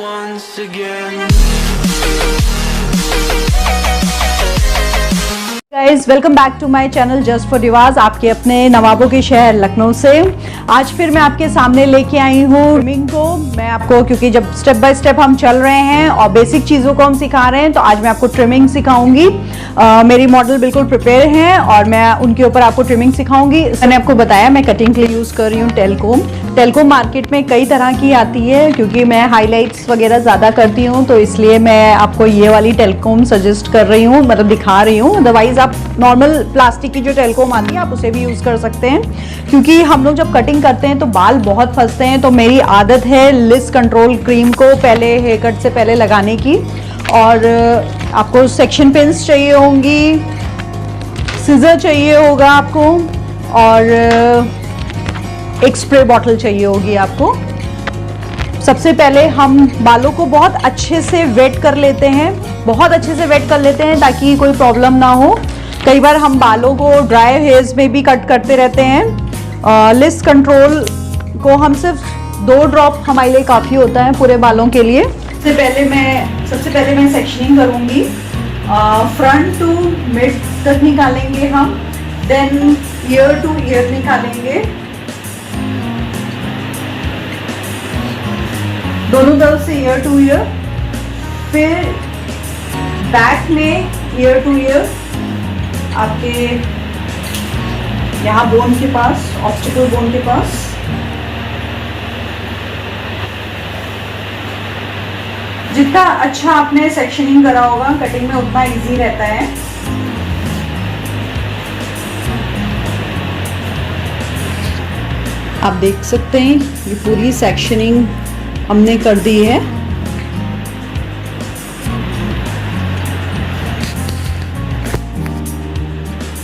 once again. Guys welcome back to my channel just for divas, आपके अपने नवाबों के शहर लखनऊ से। आज फिर मैं आपके सामने लेके आई हूँ ट्रिमिंग को। मैं आपको, क्योंकि जब स्टेप बाय स्टेप हम चल रहे हैं और बेसिक चीज़ों को हम सिखा रहे हैं, तो आज मैं आपको ट्रिमिंग सिखाऊंगी। मेरी मॉडल बिल्कुल प्रिपेयर हैं और मैं उनके ऊपर आपको ट्रिमिंग सिखाऊंगी। मैंने आपको बताया मैं कटिंग के लिए यूज़ कर रही हूँ टेलकोम। टेलकोम मार्केट में कई तरह की आती है, क्योंकि मैं हाईलाइट्स वगैरह ज़्यादा करती हूँ, तो इसलिए मैं आपको ये वाली टेलकोम सजेस्ट कर रही हूँ, मतलब दिखा रही हूँ। अदरवाइज आप नॉर्मल प्लास्टिक की जो टेलकोम आती है आप उसे भी यूज़ कर सकते हैं, क्योंकि हम लोग जब कटिंग करते हैं तो बाल बहुत फंसते हैं। तो मेरी आदत है लिस कंट्रोल क्रीम को पहले हेयर कट से पहले लगाने की। और आपको सेक्शन पिन्स चाहिए होंगी, सीजर चाहिए होगा आपको, और एक स्प्रे बॉटल चाहिए होगी आपको। सबसे पहले हम बालों को बहुत अच्छे से वेट कर लेते हैं, बहुत अच्छे से वेट कर लेते हैं ताकि कोई प्रॉब्लम ना हो। कई बार हम बालों को ड्राई हेयर्स में भी कट करते रहते हैं। लिस कंट्रोल को हम सिर्फ 2 ड्रॉप हमारे लिए काफ़ी होता है पूरे बालों के लिए। सबसे पहले मैं सेक्शनिंग करूँगी। फ्रंट टू मिड तक निकालेंगे हम, देन ईयर टू ईयर निकालेंगे, दोनों तरफ से ईयर टू ईयर। फिर बैक में ईयर टू ईयर, आपके यहाँ बोन के पास, ऑब्स्टिकल बोन के पास। जितना अच्छा आपने सेक्शनिंग करा होगा कटिंग में, उतना इजी रहता है। आप देख सकते हैं ये पूरी सेक्शनिंग हमने कर दी है।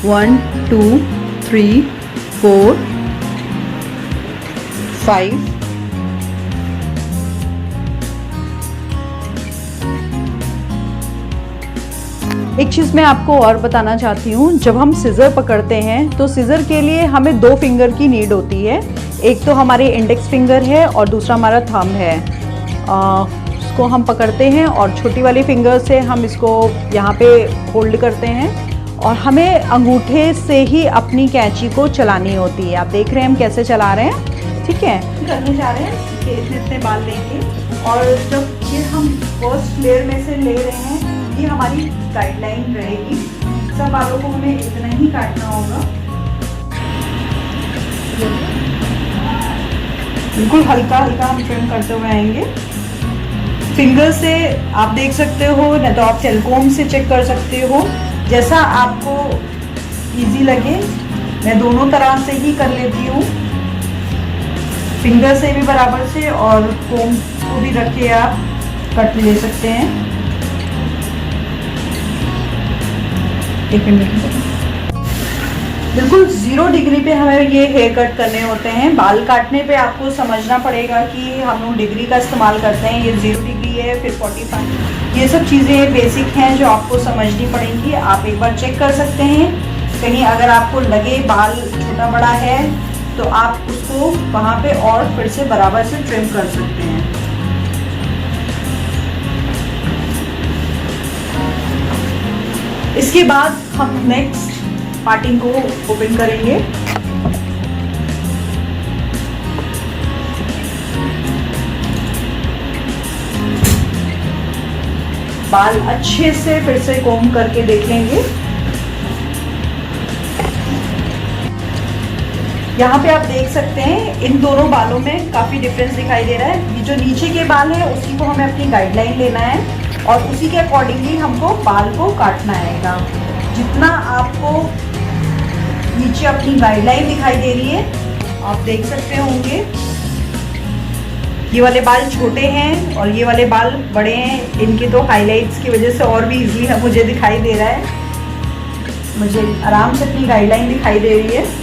वन, 2, 3, 4, 5। एक चीज़ मैं आपको और बताना चाहती हूँ, जब हम सिज़र पकड़ते हैं तो सिज़र के लिए हमें 2 फिंगर की नीड होती है। एक तो हमारी इंडेक्स फिंगर है और दूसरा हमारा थंब है। उसको हम पकड़ते हैं और छोटी वाली फिंगर से हम इसको यहाँ पे होल्ड करते हैं, और हमें अंगूठे से ही अपनी कैंची को चलानी होती है। आप देख रहे हैं हम कैसे चला रहे हैं, ठीक है। करने जा रहे हैं कि इतने बाल लेंगे, और जब ये हम फर्स्ट लेयर में से ले रहे हैं, ये हमारी गाइडलाइन रहेगी। सब बालों को हमें इतना ही काटना होगा, बिल्कुल हल्का हल्का हम ट्रिम करते हुए आएंगे। फिंगर से आप देख सकते हो, नहीं तो आप टेलकोम से चेक कर सकते हो, जैसा आपको इजी लगे। मैं दोनों तरह से ही कर लेती हूँ, फिंगर से भी बराबर से, और कोम को भी रख के आप कट ले सकते हैं। एक मिनट, बिल्कुल 0 डिग्री पे हमें ये हेयर कट करने होते हैं। बाल काटने पे आपको समझना पड़ेगा कि हम लोग डिग्री का इस्तेमाल करते हैं। ये 0 डिग्री है, फिर 45। ये सब चीज़ें बेसिक हैं जो आपको समझनी पड़ेंगी। आप एक बार चेक कर सकते हैं, कहीं अगर आपको लगे बाल छोटा बड़ा है तो आप उसको वहाँ पे और फिर से बराबर से ट्रिम कर सकते हैं। इसके बाद हम नेक्स्ट पार्टिंग को ओपन करेंगे। बाल अच्छे से फिर से कोम करके देख लेंगे। यहाँ पे आप देख सकते हैं इन दोनों बालों में काफी डिफरेंस दिखाई दे रहा है। ये जो नीचे के बाल है उसी को हमें अपनी गाइडलाइन लेना है, और उसी के अकॉर्डिंगली हमको बाल को काटना आएगा। जितना आपको नीचे अपनी गाइडलाइन दिखाई दे रही है, आप देख सकते होंगे ये वाले बाल छोटे हैं और ये वाले बाल बड़े हैं। इनके तो हाइलाइट्स की वजह से और भी इजी है, मुझे दिखाई दे रहा है। मुझे आराम से अपनी गाइडलाइन दिखाई दे रही है।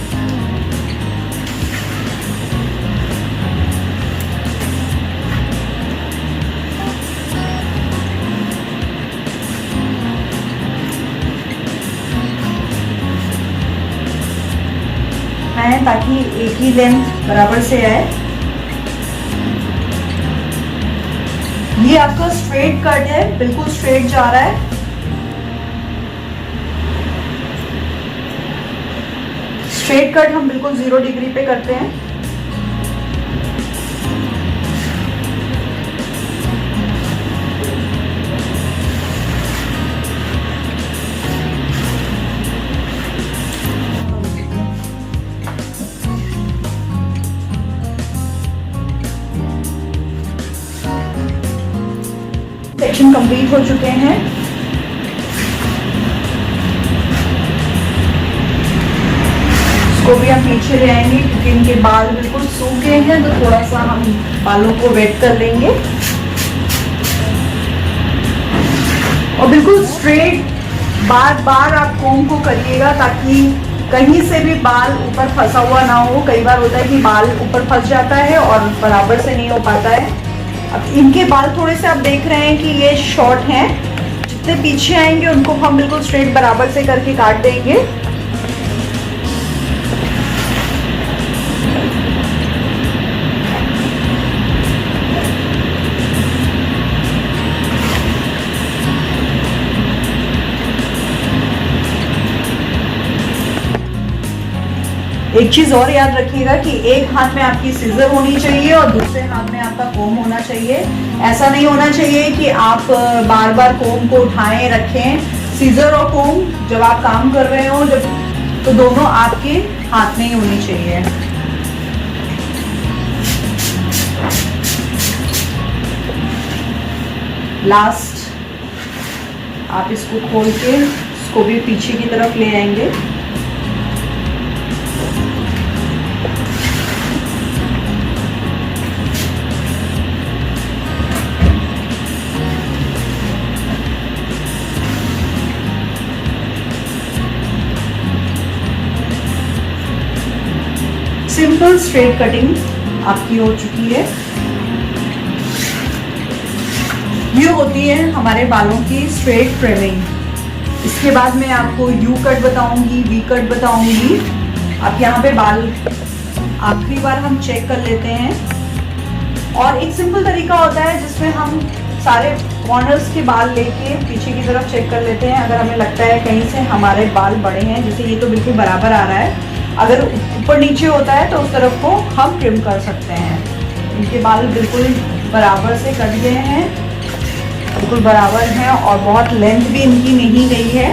है ताकि एक ही लेंथ बराबर से आए। ये आपका स्ट्रेट कट है, बिल्कुल स्ट्रेट जा रहा है। स्ट्रेट कट हम बिल्कुल 0 डिग्री पे करते हैं। सेक्शन कंप्लीट हो चुके हैं। इसको भी हम पीछे ले आएंगे क्योंकि इनके बाल बिल्कुल सूखे हैं, तो थोड़ा सा हम बालों को वेट कर लेंगे। और बिल्कुल स्ट्रेट बार बार आप कोम को करिएगा ताकि कहीं से भी बाल ऊपर फंसा हुआ ना हो। कई बार होता है कि बाल ऊपर फंस जाता है और बराबर से नहीं हो पाता है। अब इनके बाल थोड़े से आप देख रहे हैं कि ये शॉर्ट हैं, जितने पीछे आएंगे उनको हम बिल्कुल स्ट्रेट बराबर से करके काट देंगे। एक चीज और याद रखिएगा कि एक हाथ में आपकी सीजर होनी चाहिए और दूसरे हाथ में आपका कोम होना चाहिए। ऐसा नहीं होना चाहिए कि आप बार बार कोम को उठाएं रखें। सीजर और कोम जब आप काम कर रहे हो तो दोनों आपके हाथ में ही होनी चाहिए। लास्ट आप इसको खोल के इसको भी पीछे की तरफ ले आएंगे। सिंपल स्ट्रेट कटिंग आपकी हो चुकी है। ये होती है हमारे बालों की स्ट्रेट ट्रिमिंग। इसके बाद मैं आपको यू कट बताऊंगी, वी कट बताऊंगी। आप यहाँ पे बाल आखिरी बार हम चेक कर लेते हैं। और एक सिंपल तरीका होता है जिसमें हम सारे कॉर्नर्स के बाल लेके पीछे की तरफ चेक कर लेते हैं। अगर हमें लगता है कहीं से हमारे बाल बड़े हैं, जैसे ये तो बिल्कुल बराबर आ रहा है, अगर ऊपर नीचे होता है तो उस तरफ को हम ट्रिम कर सकते हैं। इनके बाल बिल्कुल बराबर से कट गए हैं, बिल्कुल बराबर हैं और बहुत लेंथ भी इनकी नहीं गई है।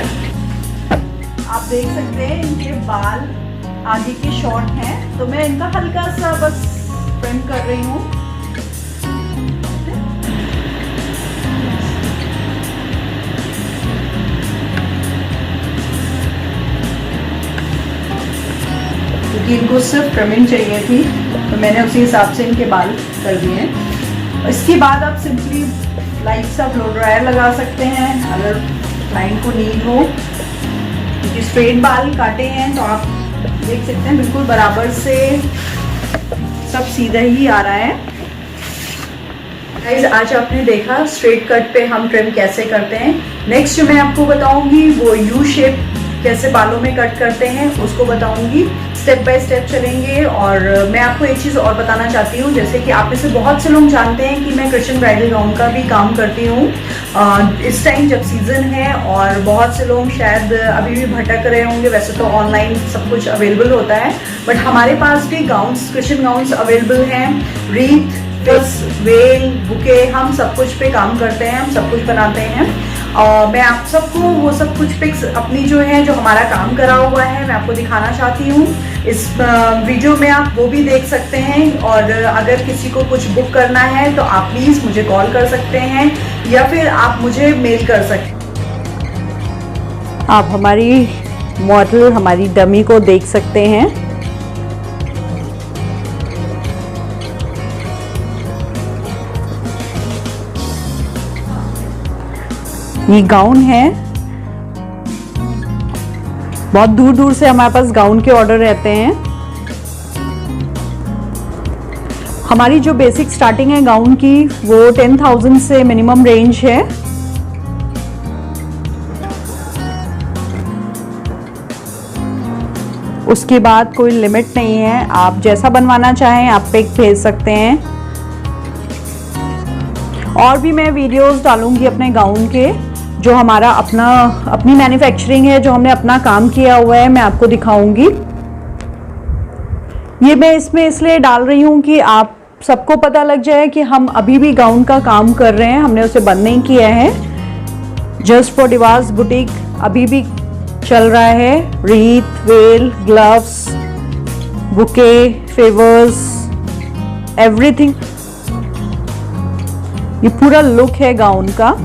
आप देख सकते हैं इनके बाल आगे के शॉर्ट हैं, तो मैं इनका हल्का सा बस ट्रिम कर रही हूँ। इनको सिर्फ ट्रिमिंग चाहिए थी तो मैंने उसी हिसाब से इनके बाल कर दिए। इसके बाद आप सिंपली लाइट सा ब्लो ड्रायर लगा सकते हैं अगर क्लाइंट को नीड हो, क्योंकि स्ट्रेट बाल काटे हैं तो आप देख सकते हैं बिल्कुल बराबर से सब सीधा ही आ रहा है। गाइस, आज आपने देखा स्ट्रेट कट पे हम ट्रिम कैसे करते हैं। नेक्स्ट जो मैं आपको बताऊंगी वो यू शेप कैसे बालों में कट करते हैं उसको बताऊंगी। स्टेप बाय स्टेप चलेंगे। और मैं आपको एक चीज़ और बताना चाहती हूँ, जैसे कि आप में से बहुत से लोग जानते हैं कि मैं क्रिश्चियन ब्राइडल गाउन का भी काम करती हूँ। इस टाइम जब सीज़न है और बहुत से लोग शायद अभी भी भटक रहे होंगे, वैसे तो ऑनलाइन सब कुछ अवेलेबल होता है, बट हमारे पास भी गाउन्स, क्रिश्चियन गाउन्स अवेलेबल हैं। रीथ, फिक्स, वेल, बुके, हम सब कुछ पे काम करते हैं, हम सब कुछ बनाते हैं। मैं आप सबको वो सब कुछ पिक्स अपनी जो है, जो हमारा काम करा हुआ है, मैं आपको दिखाना चाहती हूँ। इस वीडियो में आप वो भी देख सकते हैं। और अगर किसी को कुछ बुक करना है तो आप प्लीज़ मुझे कॉल कर सकते हैं या फिर आप मुझे मेल कर सकते हैं। आप हमारी मॉडल, हमारी डमी को देख सकते हैं। ये गाउन है। बहुत दूर दूर से हमारे पास गाउन के ऑर्डर रहते हैं। हमारी जो बेसिक स्टार्टिंग है गाउन की वो 10,000 से मिनिमम रेंज है। उसके बाद कोई लिमिट नहीं है, आप जैसा बनवाना चाहें आप पिक भेज सकते हैं। और भी मैं वीडियोस डालूंगी अपने गाउन के, जो हमारा अपनी मैन्युफैक्चरिंग है, जो हमने अपना काम किया हुआ है, मैं आपको दिखाऊंगी। ये मैं इसमें इसलिए डाल रही हूँ कि आप सबको पता लग जाए कि हम अभी भी गाउन का काम कर रहे हैं, हमने उसे बंद नहीं किया है। जस्ट फॉर डिवास बुटीक अभी भी चल रहा है। Wreath, well, gloves, bouquet, favours, everything. ये पूरा लुक है गाउन का।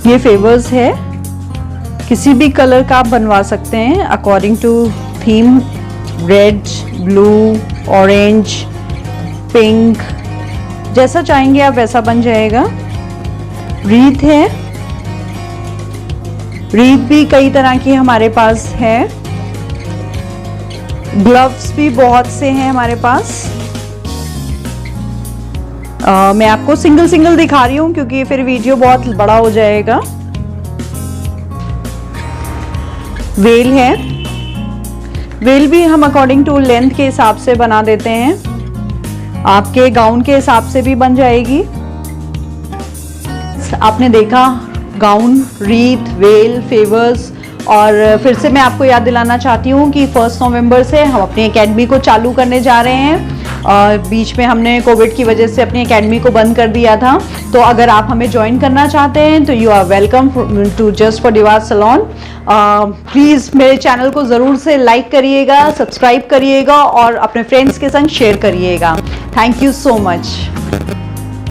ये फेवर्स है, किसी भी कलर का आप बनवा सकते हैं according to theme. Red, blue, orange, pink, जैसा चाहेंगे आप वैसा बन जाएगा। रीथ है, रीथ भी कई तरह की हमारे पास है। ग्लव्स भी बहुत से हैं हमारे पास। मैं आपको सिंगल सिंगल दिखा रही हूँ क्योंकि फिर वीडियो बहुत बड़ा हो जाएगा। वेल है, वेल भी हम अकॉर्डिंग टू लेंथ के हिसाब से बना देते हैं, आपके गाउन के हिसाब से भी बन जाएगी। आपने देखा गाउन, रीथ, वेल, फेवर्स। और फिर से मैं आपको याद दिलाना चाहती हूँ कि 1 नवंबर से हम अपनी एकेडमी को चालू करने जा रहे हैं। और बीच में हमने कोविड की वजह से अपनी एकेडमी को बंद कर दिया था, तो अगर आप हमें ज्वाइन करना चाहते हैं तो you are welcome to just for divas salon. Please मेरे चैनल को ज़रूर से लाइक करिएगा, सब्सक्राइब करिएगा और अपने फ्रेंड्स के संग शेयर करिएगा। Thank you so much.